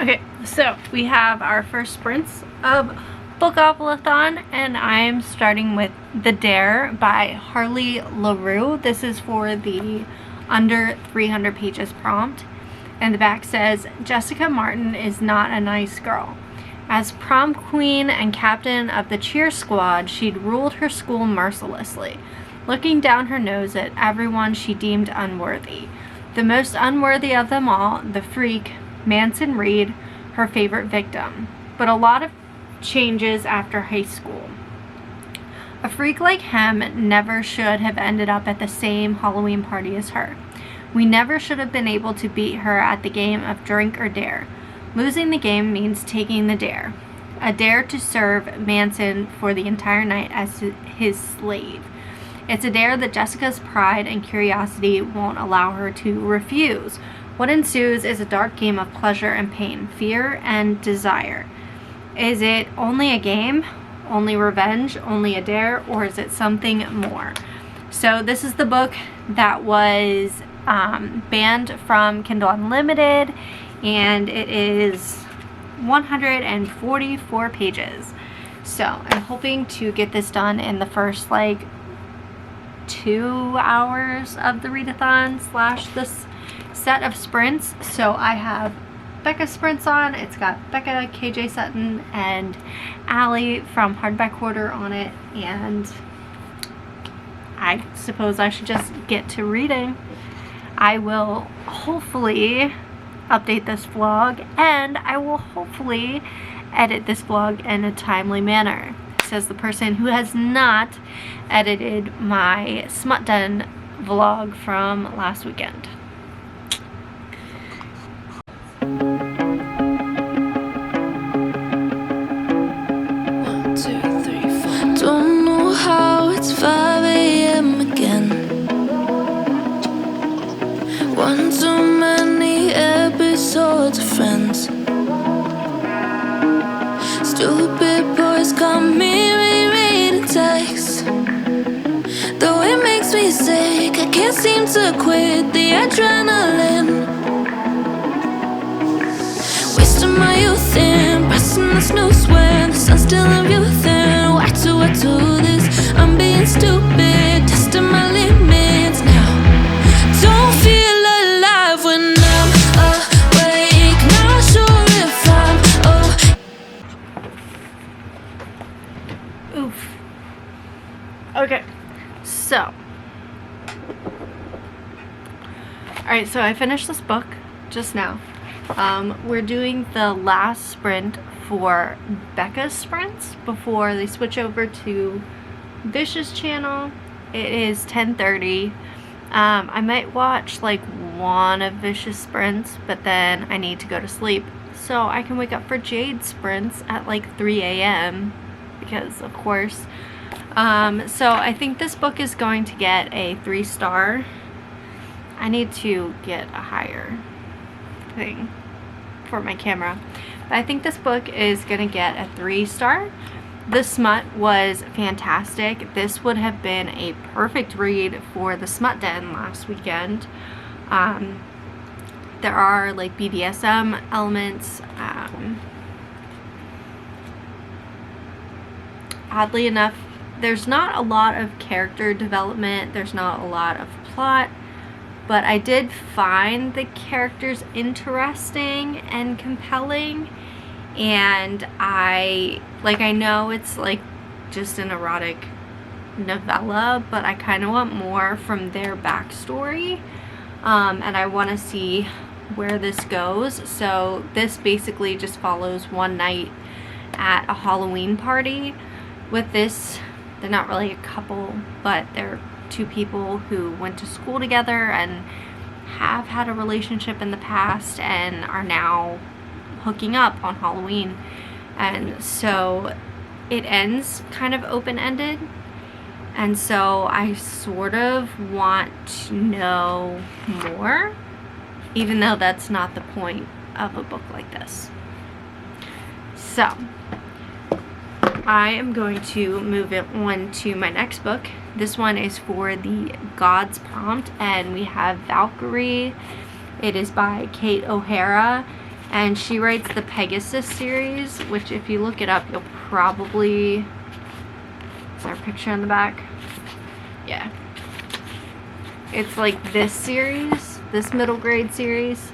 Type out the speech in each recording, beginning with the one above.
Okay, so we have our first sprints of Bookoplathon, and I'm starting with The Dare by Harley LaRue. This is for the under 300 pages prompt, and the back says, Jessica Martin is not a nice girl. As prom queen and captain of the cheer squad, she'd ruled her school mercilessly, looking down her nose at everyone she deemed unworthy. The most unworthy of them all, the freak, Manson Reed, her favorite victim. But a lot of changes after high school. A freak like him never should have ended up at the same Halloween party as her. We never should have been able to beat her at the game of drink or dare. Losing the game means taking the dare. A dare to serve Manson for the entire night as his slave. It's a dare that Jessica's pride and curiosity won't allow her to refuse. What ensues is a dark game of pleasure and pain, fear and desire. Is it only a game, only revenge, only a dare, or is it something more? So this is the book that was banned from Kindle Unlimited, and it is 144 pages. So I'm hoping to get this done in the first 2 hours of the readathon / this set of sprints. So I have Becca's sprints on. It's got Becca, KJ Sutton, and Allie from Hardback Hoarder on it, and I suppose I should just get to reading. I will hopefully update this vlog, and I will hopefully edit this vlog in a timely manner, says the person who has not edited my Smut Den vlog from last weekend. Don't know how it's 5 a.m. again. One too many episodes of Friends. Stupid boys got me rereading texts. Though it makes me sick, I can't seem to quit the adrenaline. Wasting my youth in, pressing the snooze when the sun's still in view thin. Why do I do this? I'm being stupid, testing my limits now. Don't feel alive when I'm awake. Not sure if I'm Oof. Okay, so alright, so I finished this book just now. We're doing the last sprint for Becca's sprints before they switch over to Vish's channel. It is 10:30. I might watch one of Vish's sprints, but then I need to go to sleep so I can wake up for Jade's sprints at 3 a.m. because of course. So I think this book is going to get a 3-star. I need to get a higher thing for my camera, but I think this book is gonna get a 3-star. The smut was fantastic. This would have been a perfect read for the Smut Den last weekend. There are BDSM elements. Oddly enough, there's not a lot of character development, there's not a lot of plot, but I did find the characters interesting and compelling, and I know it's just an erotic novella, but I kind of want more from their backstory, and I want to see where this goes. So this basically just follows one night at a Halloween party with this. They're not really a couple, but they're two people who went to school together and have had a relationship in the past and are now hooking up on Halloween. And so it ends kind of open-ended, and so I sort of want to know more, even though that's not the point of a book like this. So I am going to move it on to my next book. This one is for the Gods prompt, and we have Valkyrie. It is by Kate O'Hara, And she writes the Pegasus series, which if you look it up, you'll probably... Is there a picture in the back? Yeah. It's like this series, this middle grade series.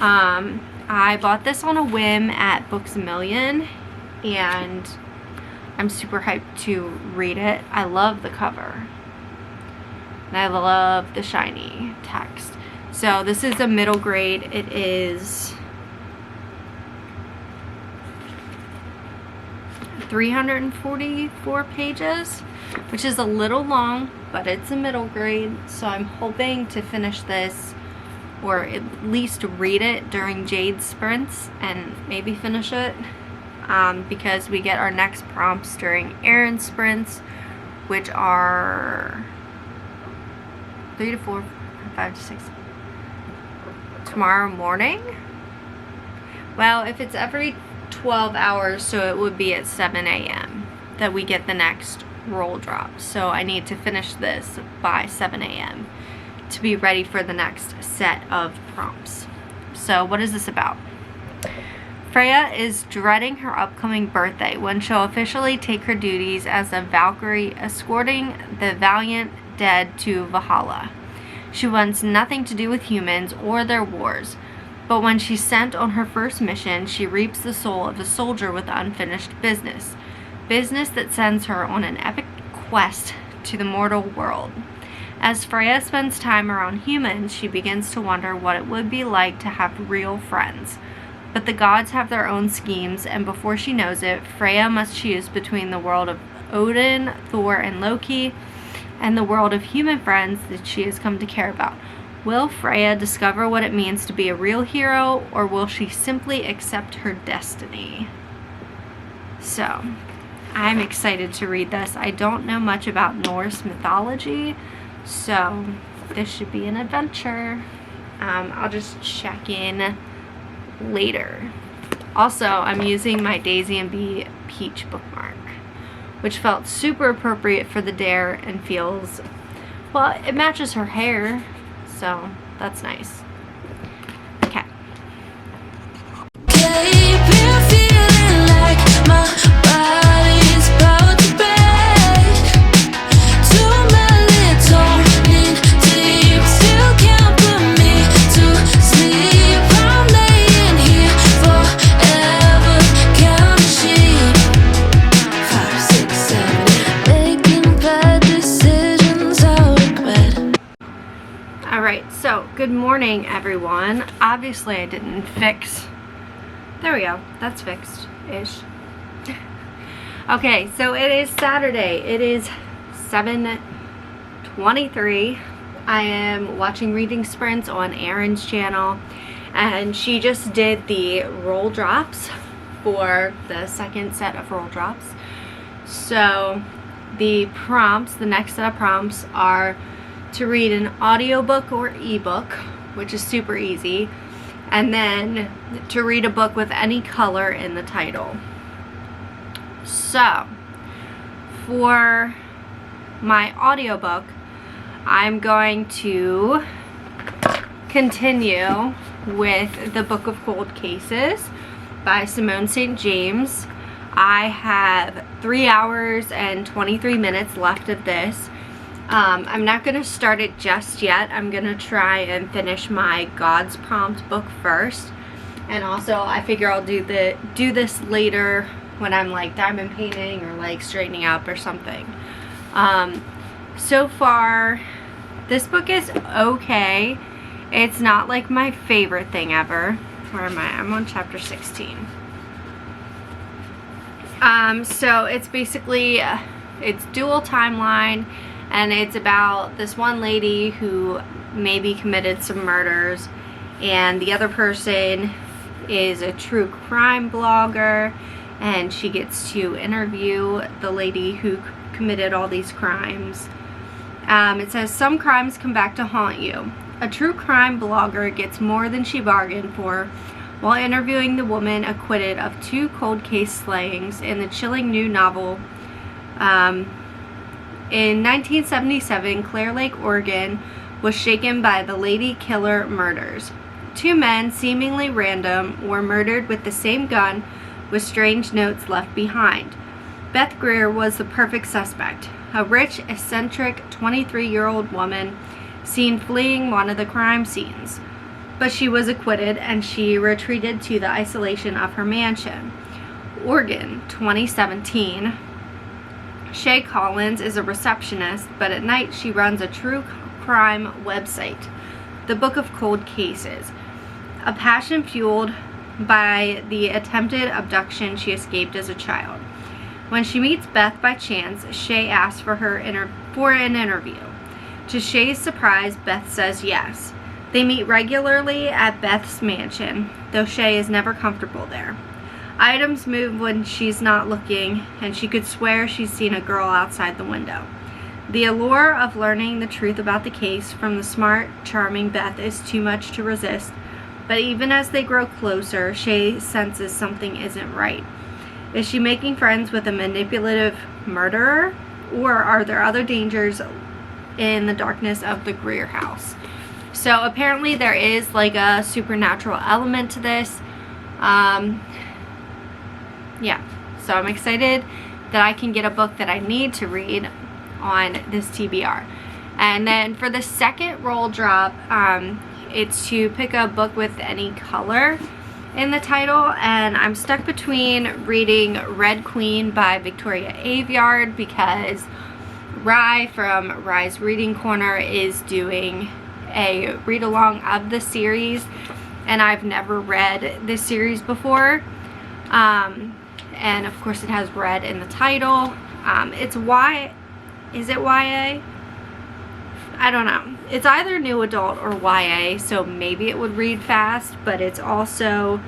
I bought this on a whim at Books A Million, and I'm super hyped to read it. I love the cover, and I love the shiny text. So this is a middle grade. It is 344 pages, which is a little long, but it's a middle grade. So I'm hoping to finish this, or at least read it during Jade's sprints and maybe finish it, because we get our next prompts during Erin's sprints, which are 3 to 4, 5 to 6 tomorrow morning. Well, if it's every 12 hours, so it would be at 7 a.m. that we get the next roll drop. So I need to finish this by 7 a.m. to be ready for the next set of prompts. So what is this about? Freya is dreading her upcoming birthday when she'll officially take her duties as a Valkyrie escorting the valiant dead to Valhalla. She wants nothing to do with humans or their wars, but when she's sent on her first mission, she reaps the soul of a soldier with unfinished business. Business that sends her on an epic quest to the mortal world. As Freya spends time around humans, she begins to wonder what it would be like to have real friends. But the gods have their own schemes, and before she knows it, Freya must choose between the world of Odin, Thor, and Loki, and the world of human friends that she has come to care about. Will Freya discover what it means to be a real hero, or will she simply accept her destiny? So, I'm excited to read this. I don't know much about Norse mythology, so this should be an adventure. I'll just check in later. Also, I'm using my Daisy and Bee Peach bookmark, which felt super appropriate for the dare and feels, well, it matches her hair, so that's nice. Okay. So, good morning, everyone. Obviously, I didn't fix... There we go. That's fixed-ish. Okay, so it is Saturday. It is 7:23. I am watching reading sprints on Erin's channel, and she just did the roll drops for the second set of roll drops. So, the prompts, the next set of prompts are to read an audiobook or ebook, which is super easy, and then to read a book with any color in the title. So, for my audiobook, I'm going to continue with The Book of Cold Cases by Simone St. James. I have 3 hours and 23 minutes left of this. I'm not going to start it just yet. I'm going to try and finish my God's Prompt book first. And also, I figure I'll do this later when I'm like diamond painting or like straightening up or something. So far, this book is okay. It's not like my favorite thing ever. Where am I? I'm on chapter 16. So it's basically, it's dual timeline. And it's about this one lady who maybe committed some murders, and the other person is a true crime blogger, and she gets to interview the lady who committed all these crimes. It says, some crimes come back to haunt you. A true crime blogger gets more than she bargained for while interviewing the woman acquitted of 2 cold case slayings in the chilling new novel. In 1977, Clear Lake, Oregon was shaken by the Lady Killer murders. Two men, seemingly random, were murdered with the same gun with strange notes left behind. Beth Greer was the perfect suspect, a rich, eccentric 23-year-old woman seen fleeing one of the crime scenes. But she was acquitted, and she retreated to the isolation of her mansion. Oregon, 2017. Shay Collins is a receptionist, but at night she runs a true crime website, The Book of Cold Cases. A passion fueled by the attempted abduction she escaped as a child. When she meets Beth by chance, Shay asks for an interview. To Shay's surprise, Beth says yes. They meet regularly at Beth's mansion, though Shay is never comfortable there. Items move when she's not looking, and she could swear she's seen a girl outside the window. The allure of learning the truth about the case from the smart, charming Beth is too much to resist, but even as they grow closer, Shay senses something isn't right. Is she making friends with a manipulative murderer, or are there other dangers in the darkness of the Greer house? So apparently there is like a supernatural element to this. Yeah, so I'm excited that I can get a book that I need to read on this TBR. And then for the second roll drop, it's to pick a book with any color in the title, and I'm stuck between reading Red Queen by Victoria Aveyard, because Rye from Rye's Reading Corner is doing a read along of the series, and I've never read this series before, and of course it has red in the title. Is it YA? I don't know. It's either new adult or YA, so maybe it would read fast, but it's also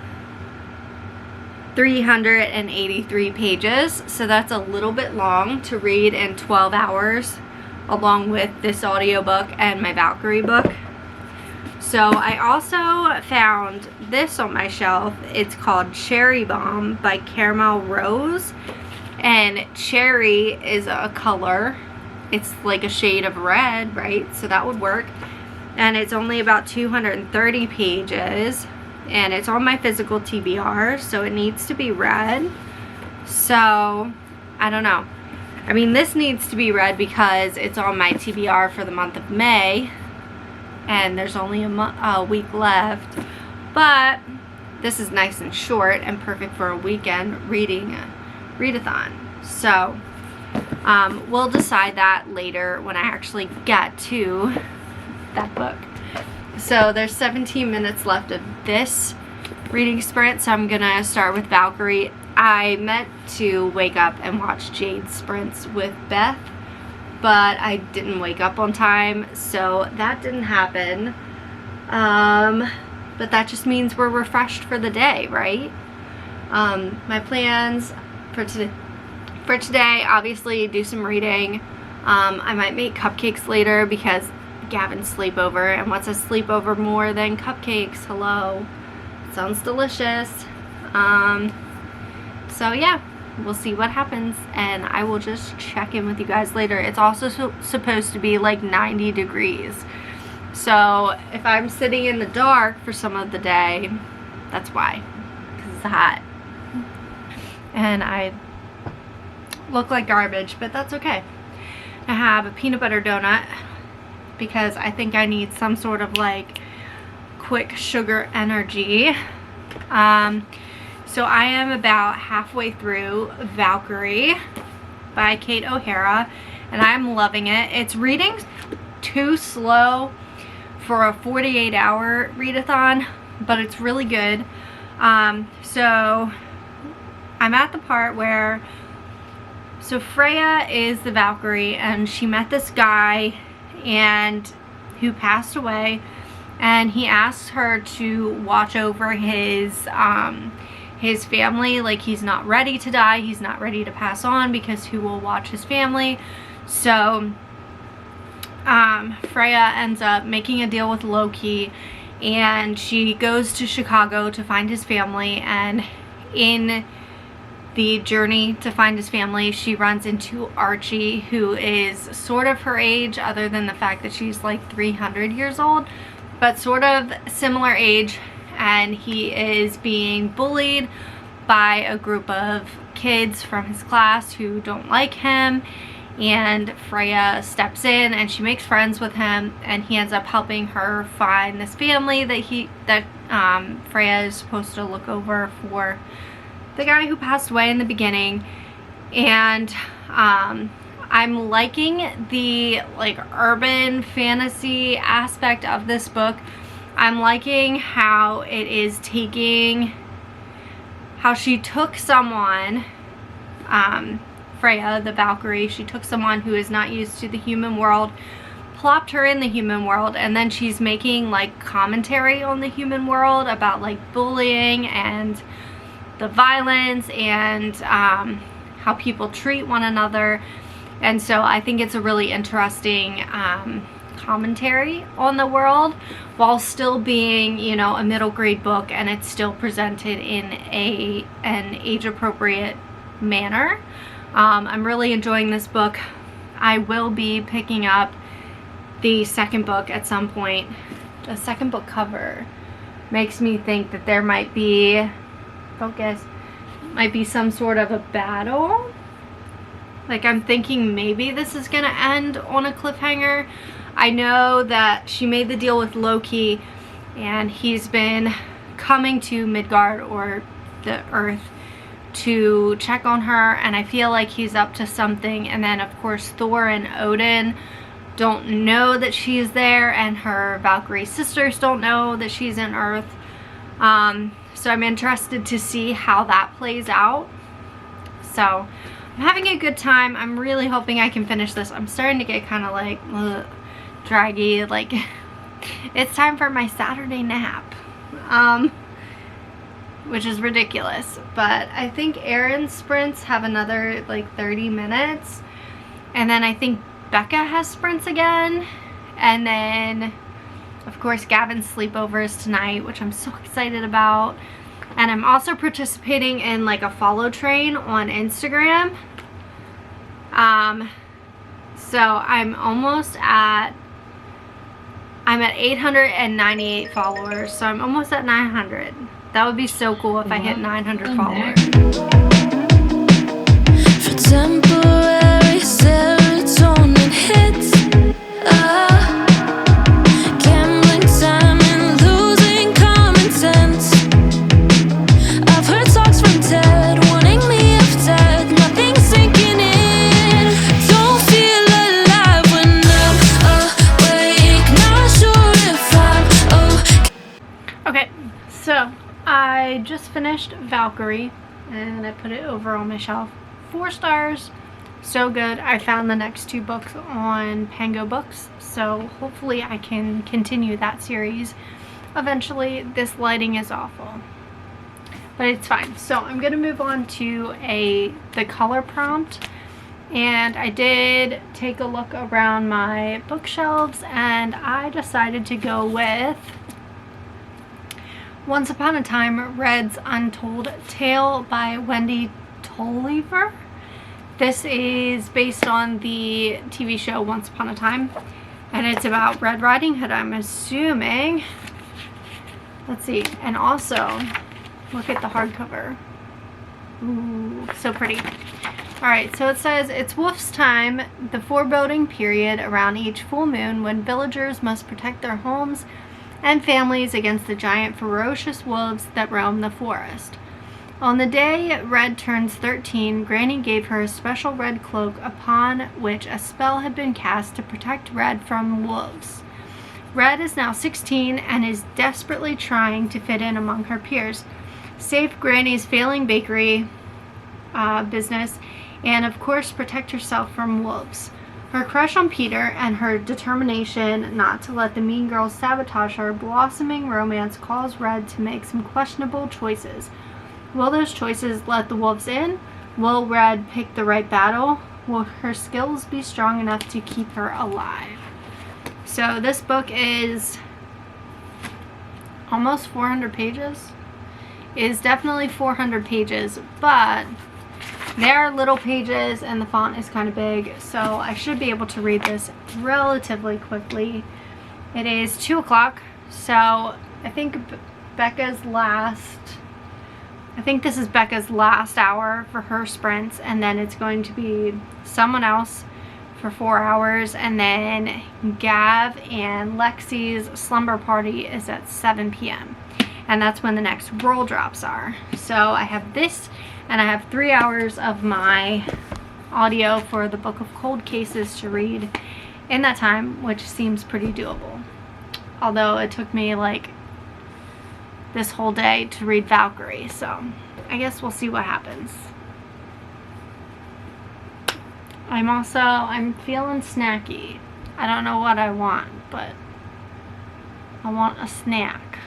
383 pages, so that's a little bit long to read in 12 hours, along with this audiobook and my Valkyrie book. So I also found this on my shelf. It's called Cherry Bomb by Caramel Rose, and cherry is a color. It's like a shade of red, right? So that would work. And it's only about 230 pages, and it's on my physical TBR, so it needs to be read. So I don't know. I mean, this needs to be read because it's on my TBR for the month of May, and there's only a week left. But this is nice and short and perfect for a weekend readathon. So we'll decide that later when I actually get to that book. So there's 17 minutes left of this reading sprint, so I'm gonna start with Valkyrie. I meant to wake up and watch Jade's sprints with Beth, but I didn't wake up on time, so that didn't happen. But that just means we're refreshed for the day, right? My plans for today, obviously do some reading. I might make cupcakes later because Gavin's sleepover, and what's a sleepover more than cupcakes? Hello, sounds delicious. So yeah, we'll see what happens, and I will just check in with you guys later. It's also supposed to be like 90 degrees, so if I'm sitting in the dark for some of the day, that's why, because it's hot and I look like garbage, but that's okay. I have a peanut butter donut because I think I need some sort of like quick sugar energy. So I am about halfway through Valkyrie by Kate O'Hara, and I'm loving it. It's reading too slow for a 48-hour readathon, but it's really good. So I'm at the part where, so Freya is the Valkyrie, and she met this guy who passed away, and he asks her to watch over his family. Like, he's not ready to die, he's not ready to pass on, because who will watch his family? So Freya ends up making a deal with Loki, and she goes to Chicago to find his family, and in the journey to find his family, she runs into Archie, who is sort of her age, other than the fact that she's like 300 years old. but sort of similar age, and he is being bullied by a group of kids from his class who don't like him. And Freya steps in and she makes friends with him, and he ends up helping her find this family that Freya is supposed to look over for the guy who passed away in the beginning. And I'm liking the like urban fantasy aspect of this book. I'm liking how it is taking, how she took someone, Freya, the Valkyrie, she took someone who is not used to the human world, plopped her in the human world, and then she's making like commentary on the human world about like bullying and the violence and how people treat one another. And so I think it's a really interesting commentary on the world, while still being, you know, a middle grade book, and it's still presented in an age appropriate manner. I'm really enjoying this book. I will be picking up the second book at some point. The second book cover makes me think that there might be, might be some sort of a battle. Like, I'm thinking maybe this is gonna end on a cliffhanger. I know that she made the deal with Loki, and he's been coming to Midgard, or the Earth, to check on her, and I feel like he's up to something. And then of course Thor and Odin don't know that she's there, and her Valkyrie sisters don't know that she's in Earth. So I'm interested to see how that plays out. So I'm having a good time. I'm really hoping I can finish this. I'm starting to get kind of like draggy, like it's time for my Saturday nap, which is ridiculous. But I think Aaron's sprints have another like 30 minutes, and then I think Becca has sprints again, and then of course Gavin's sleepovers tonight, which I'm so excited about. And I'm also participating in like a follow train on Instagram. So I'm at 898 followers, so I'm almost at 900. That would be so cool if I hit 900 followers. For temporary serotonin hits, gambling time and losing common sense. I've heard talks from Ted warning me of death. Nothing's sinking in. Don't feel alive when I'm awake. Not sure if I'm okay. Okay, so I just finished Valkyrie, and I put it over on my shelf. 4 stars. So good. I found the next 2 books on Pango Books, so hopefully I can continue that series eventually. This lighting is awful, but it's fine. So I'm going to move on to the color prompt. And I did take a look around my bookshelves, and I decided to go with Once Upon a Time, Red's Untold Tale by Wendy Tolliver. This is based on the TV show Once Upon a Time, and it's about Red Riding Hood, I'm assuming. Let's see. And also, look at the hardcover. Ooh, so pretty. Alright, so it says, it's wolf's time, the foreboding period around each full moon when villagers must protect their homes and families against the giant ferocious wolves that roam the forest. On the day Red turns 13, Granny gave her a special red cloak upon which a spell had been cast to protect Red from wolves. Red is now 16 and is desperately trying to fit in among her peers, save Granny's failing bakery business, and of course protect herself from wolves. Her crush on Peter and her determination not to let the mean girls sabotage her blossoming romance calls Red to make some questionable choices. Will those choices let the wolves in? Will Red pick the right battle? Will her skills be strong enough to keep her alive? So this book is almost 400 pages. It is definitely 400 pages, but there are little pages and the font is kind of big, so I should be able to read this relatively quickly. It is 2 o'clock, So I think this is Becca's last hour for her sprints, and then it's going to be someone else for 4 hours, and then Gav and Lexi's slumber party is at 7 p.m. and that's when the next roll drops are. So I have this, and I have 3 hours of my audio for the Book of Cold Cases to read in that time, which seems pretty doable. Although it took me like this whole day to read Valkyrie, so I guess we'll see what happens. I'm feeling snacky. I don't know what I want, but I want a snack.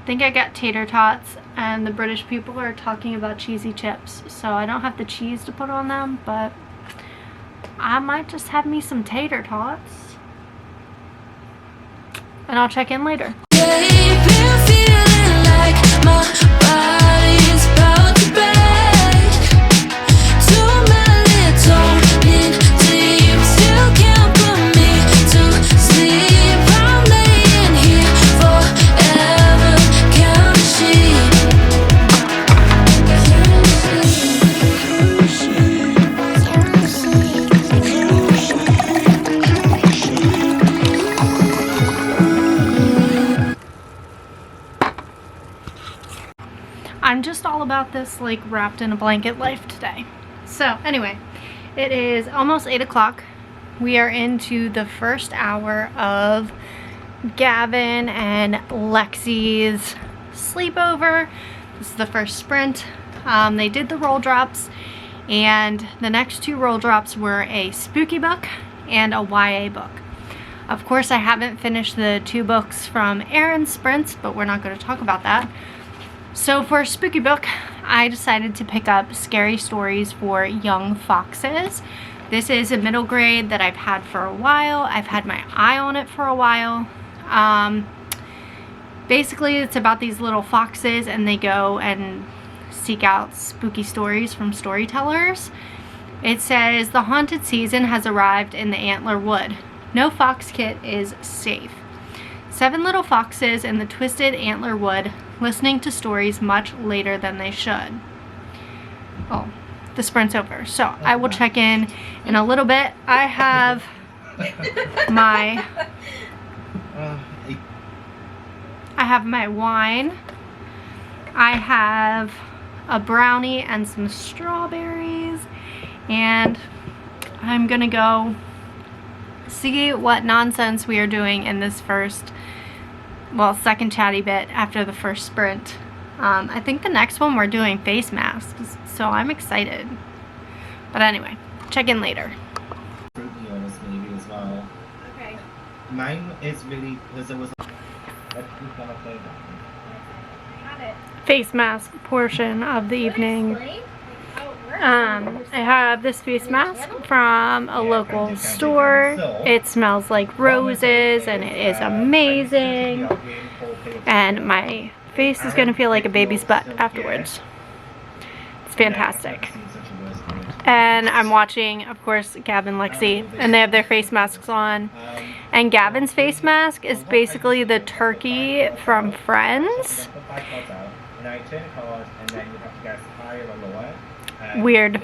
I think I got tater tots, and the British people are talking about cheesy chips, so I don't have the cheese to put on them, but I might just have me some tater tots. And I'll check in later. I'm just all about this like wrapped in a blanket life today. So anyway, it is almost 8 o'clock. We are into the first hour of Gavin and Lexi's sleepover. This is the first sprint. They did the roll drops, and the next 2 roll drops were a spooky book and a YA book. Of course, I haven't finished the 2 books from Erin's sprints, but we're not going to talk about that. So for a spooky book, I decided to pick up Scary Stories for Young Foxes. This is a middle grade that I've had for a while. I've had my eye on it for a while. Basically, it's about these little foxes, and they go and seek out spooky stories from storytellers. It says, the haunted season has arrived in the Antler Wood. No fox kit is safe. 7 little foxes in the twisted Antler Wood, listening to stories much later than they should. Oh, the sprint's over, so I will check in a little bit. I have my wine. I have a brownie and some strawberries, and I'm gonna go see what nonsense we are doing in this second chatty bit after the first sprint. I think the next one we're doing face masks, so I'm excited. But anyway, check in later. Fruit meals maybe as well. Okay. Mine is really because it was. Face mask portion of the evening. I have this face mask from a local store. It smells like roses and it is amazing. And my face is going to feel like a baby's butt afterwards. It's fantastic. And I'm watching, of course, Gavin and Lexi, and they have their face masks on. And Gavin's face mask is basically the turkey from Friends. Weird.